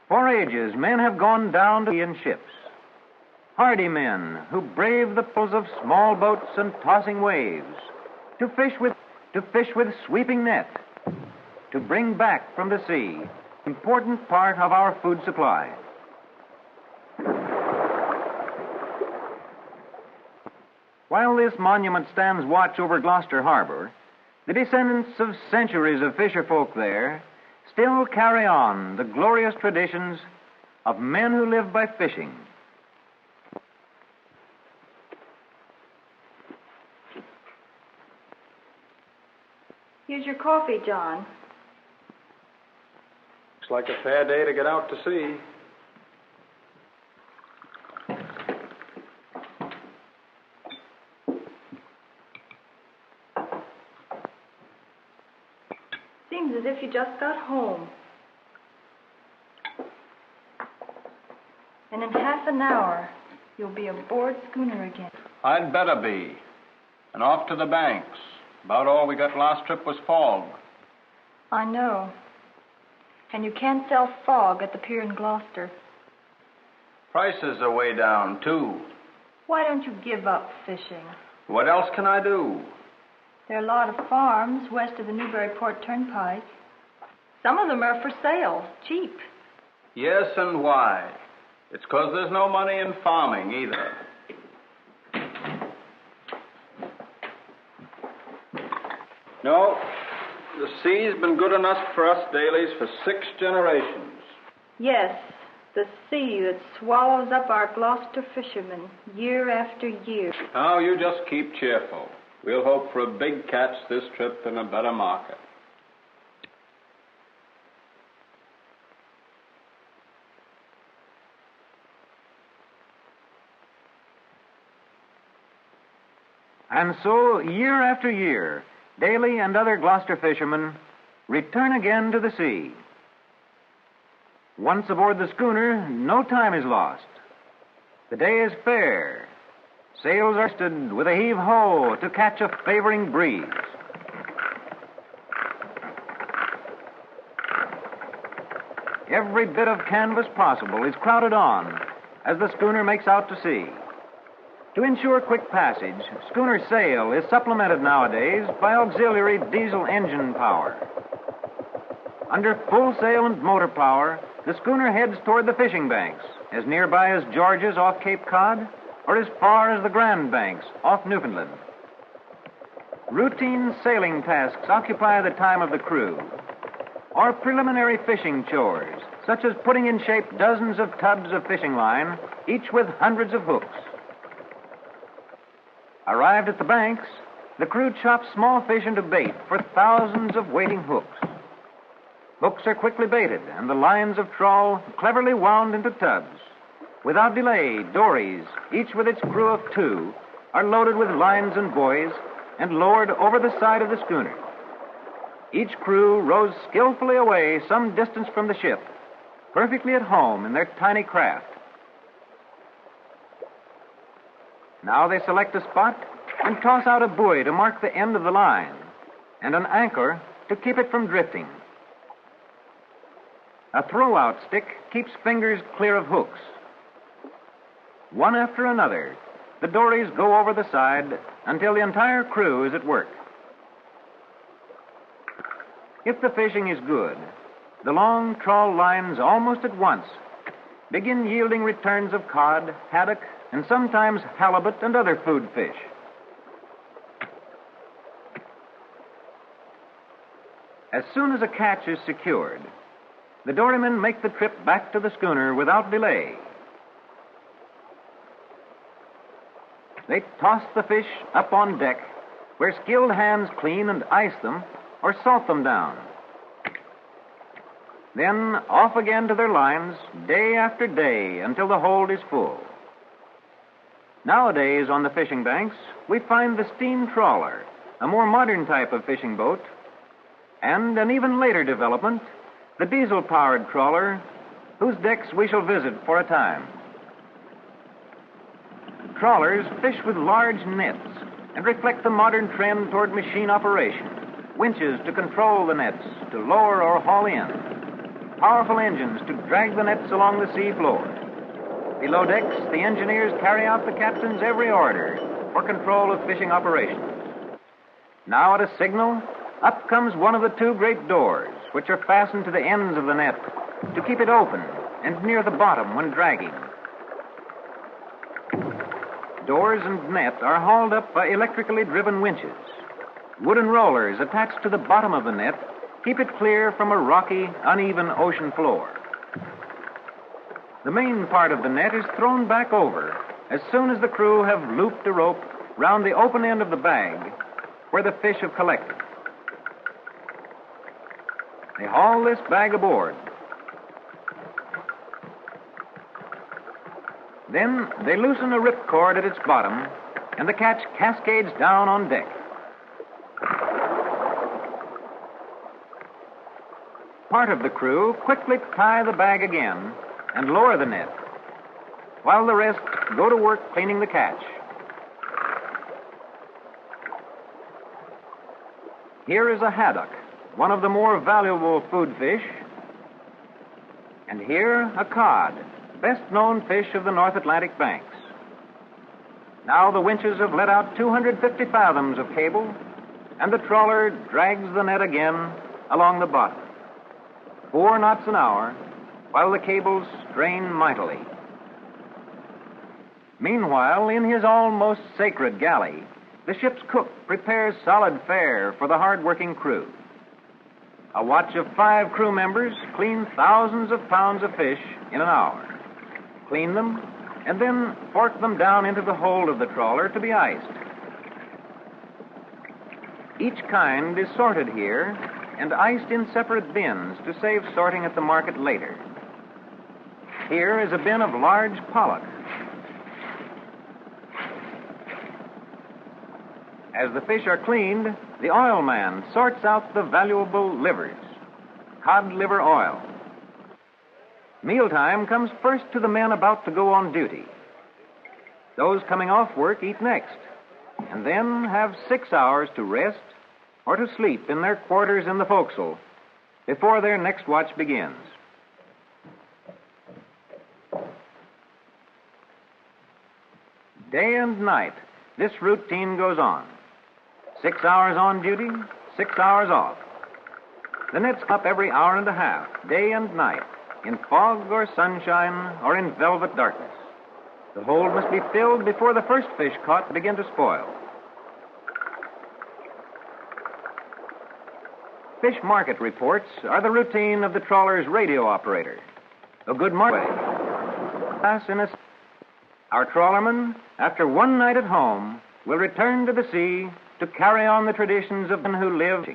For ages, men have gone down to sea in ships. Hardy men who brave the pulls of small boats and tossing waves, to fish with sweeping net, to bring back from the sea, important part of our food supply. While this monument stands watch over Gloucester Harbor, the descendants of centuries of fisherfolk there still carry on the glorious traditions of men who live by fishing. Here's your coffee, John. Looks like a fair day to get out to sea. Seems as if you just got home. And in half an hour, you'll be aboard schooner again. I'd better be. And off to the banks. About all we got last trip was fog. I know. And you can't sell fog at the pier in Gloucester. Prices are way down, too. Why don't you give up fishing? What else can I do? There are a lot of farms west of the Newburyport Turnpike. Some of them are for sale, cheap. Yes, and why? It's 'cause there's no money in farming, either. No, the sea's been good enough for us dailies for 6 generations. Yes, the sea that swallows up our Gloucester fishermen year after year. Now, you just keep cheerful. We'll hope for a big catch this trip and a better market. And so, year after year, Daly and other Gloucester fishermen return again to the sea. Once aboard the schooner, no time is lost. The day is fair. Sails are stood with a heave-ho to catch a favoring breeze. Every bit of canvas possible is crowded on as the schooner makes out to sea. To ensure quick passage, schooner sail is supplemented nowadays by auxiliary diesel engine power. Under full sail and motor power, the schooner heads toward the fishing banks, as nearby as George's off Cape Cod, or as far as the Grand Banks off Newfoundland. Routine sailing tasks occupy the time of the crew, or preliminary fishing chores, such as putting in shape dozens of tubs of fishing line, each with hundreds of hooks. Arrived at the banks, the crew chops small fish into bait for thousands of waiting hooks. Hooks are quickly baited, and the lines of trawl cleverly wound into tubs. Without delay, dories, each with its crew of 2, are loaded with lines and buoys and lowered over the side of the schooner. Each crew rows skillfully away some distance from the ship, perfectly at home in their tiny craft. Now they select a spot and toss out a buoy to mark the end of the line, and an anchor to keep it from drifting. A throw-out stick keeps fingers clear of hooks. One after another, the dories go over the side until the entire crew is at work. If the fishing is good, the long trawl lines almost at once begin yielding returns of cod, haddock, and sometimes halibut and other food fish. As soon as a catch is secured, the dorymen make the trip back to the schooner without delay. They toss the fish up on deck, where skilled hands clean and ice them or salt them down. Then off again to their lines, day after day, until the hold is full. Nowadays, on the fishing banks, we find the steam trawler, a more modern type of fishing boat, and an even later development, the diesel-powered trawler, whose decks we shall visit for a time. Trawlers fish with large nets and reflect the modern trend toward machine operation, winches to control the nets, to lower or haul in. powerful engines to drag the nets along the sea floor. Below decks, the engineers carry out the captain's every order for control of fishing operations. Now at a signal, up comes one of the two great doors, which are fastened to the ends of the net to keep it open and near the bottom when dragging. Doors and net are hauled up by electrically driven winches. Wooden rollers attached to the bottom of the net keep it clear from a rocky, uneven ocean floor. The main part of the net is thrown back over as soon as the crew have looped a rope round the open end of the bag where the fish have collected. They haul this bag aboard. Then they loosen a ripcord at its bottom, and the catch cascades down on deck. Part of the crew quickly tie the bag again and lower the net, while the rest go to work cleaning the catch. Here is a haddock, one of the more valuable food fish, and here a cod, best-known fish of the North Atlantic banks. Now the winches have let out 250 fathoms of cable, and the trawler drags the net again along the bottom. 4 knots an hour, while the cables strain mightily. Meanwhile, in his almost sacred galley, the ship's cook prepares solid fare for the hard-working crew. A watch of 5 crew members clean thousands of pounds of fish in an hour. Clean them, and then fork them down into the hold of the trawler to be iced. Each kind is sorted here and iced in separate bins to save sorting at the market later. Here is a bin of large pollock. As the fish are cleaned, the oil man sorts out the valuable livers, cod liver oil. Mealtime comes first to the men about to go on duty. Those coming off work eat next, and then have 6 hours to rest or to sleep in their quarters in the forecastle before their next watch begins. Day and night, this routine goes on. 6 hours on duty, 6 hours off. The nets up every hour and a half, day and night, in fog or sunshine or in velvet darkness. The hold must be filled before the first fish caught begin to spoil. Fish market reports are the routine of the trawler's radio operator. A good market. Our trawlermen, after one night at home, will return to the sea to carry on the traditions of men who live.